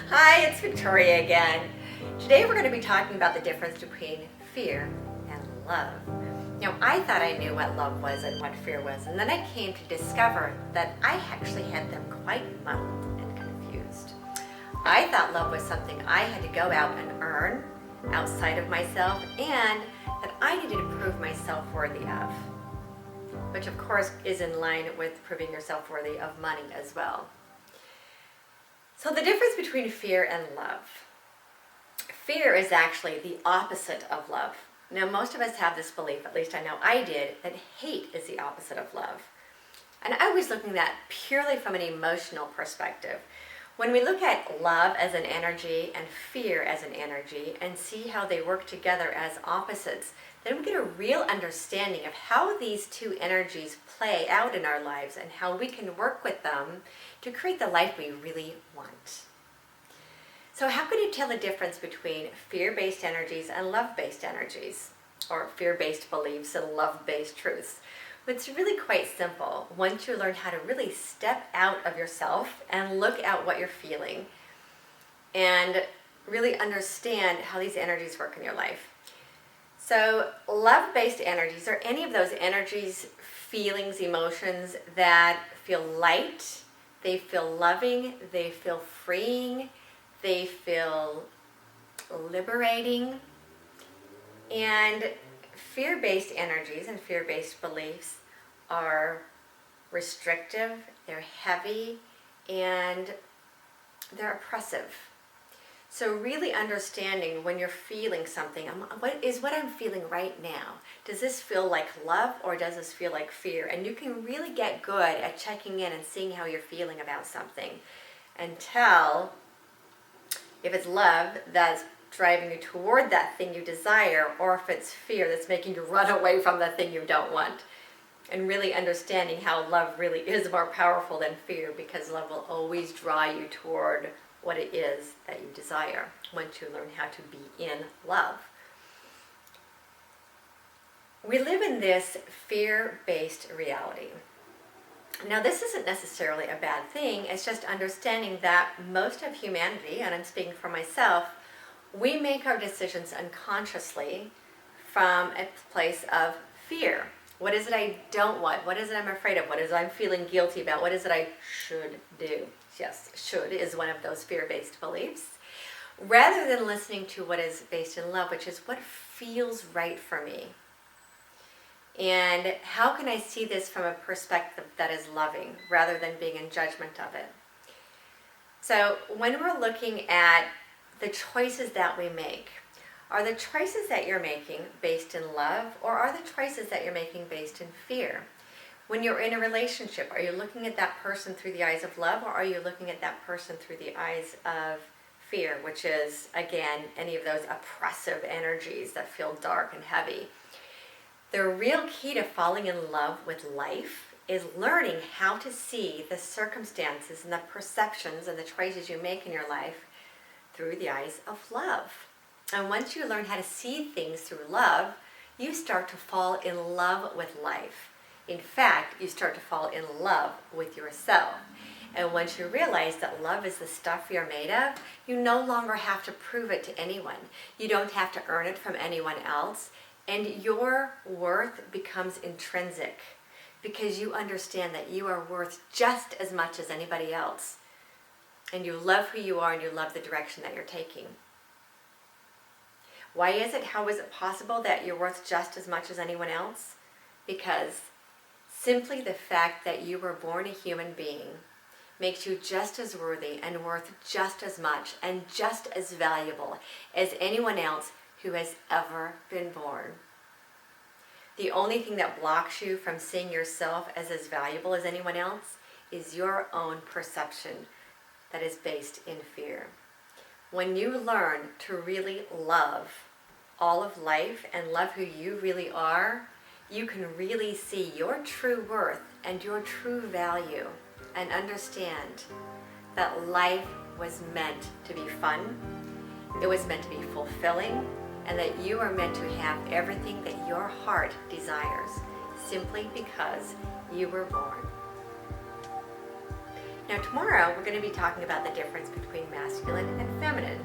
Hi, it's Victoria again. Today we're going to be talking about the difference between fear and love. Now, I thought I knew what love was and what fear was, and then I came to discover that I actually had them quite muddled and confused. I thought love was something I had to go out and earn outside of myself, and that I needed to prove myself worthy of, which of course is in line with proving yourself worthy of money as well. So the difference between fear and love. Fear is actually the opposite of love. Now, most of us have this belief, at least I know I did, that hate is the opposite of love. And I was looking at that purely from an emotional perspective. When we look at love as an energy and fear as an energy and see how they work together as opposites, then we get a real understanding of how these two energies play out in our lives and how we can work with them to create the life we really want. So how can you tell the difference between fear-based energies and love-based energies, or fear-based beliefs and love-based truths? It's really quite simple once you learn how to really step out of yourself and look at what you're feeling and really understand how these energies work in your life. So love-based energies are any of those energies, feelings, emotions that feel light, they feel loving, they feel freeing, they feel liberating. And fear-based energies and fear-based beliefs are restrictive, they're heavy, and they're oppressive. So really understanding when you're feeling something, what I'm feeling right now? Does this feel like love or does this feel like fear? And you can really get good at checking in and seeing how you're feeling about something and tell if it's love that's driving you toward that thing you desire, or if it's fear that's making you run away from the thing you don't want. And really understanding how love really is more powerful than fear, because love will always draw you toward what it is that you desire once you learn how to be in love. We live in this fear-based reality. Now, this isn't necessarily a bad thing. It's just understanding that most of humanity, and I'm speaking for myself, we make our decisions unconsciously from a place of fear. What is it I don't want? What is it I'm afraid of? What is it I'm feeling guilty about? What is it I should do? Yes, should is one of those fear-based beliefs. Rather than listening to what is based in love, which is what feels right for me. And how can I see this from a perspective that is loving rather than being in judgment of it? So when we're looking at the choices that we make, are the choices that you're making based in love, or are the choices that you're making based in fear? When you're in a relationship, are you looking at that person through the eyes of love, or are you looking at that person through the eyes of fear, which is, again, any of those oppressive energies that feel dark and heavy? The real key to falling in love with life is learning how to see the circumstances and the perceptions and the choices you make in your life through the eyes of love. And once you learn how to see things through love, you start to fall in love with life. In fact, you start to fall in love with yourself. And once you realize that love is the stuff you're made of, you no longer have to prove it to anyone. You don't have to earn it from anyone else. And your worth becomes intrinsic because you understand that you are worth just as much as anybody else. And you love who you are and you love the direction that you're taking. Why is it? How is it possible that you're worth just as much as anyone else? Because simply the fact that you were born a human being makes you just as worthy and worth just as much and just as valuable as anyone else who has ever been born. The only thing that blocks you from seeing yourself as valuable as anyone else is your own perception that is based in fear. When you learn to really love all of life and love who you really are, you can really see your true worth and your true value and understand that life was meant to be fun, it was meant to be fulfilling, and that you are meant to have everything that your heart desires simply because you were born. Now tomorrow we're going to be talking about the difference between masculine and feminine.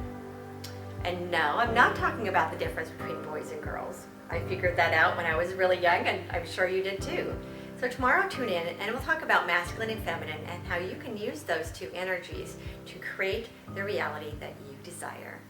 And no, I'm not talking about the difference between boys and girls. I figured that out when I was really young, and I'm sure you did too. So tomorrow tune in and we'll talk about masculine and feminine and how you can use those two energies to create the reality that you desire.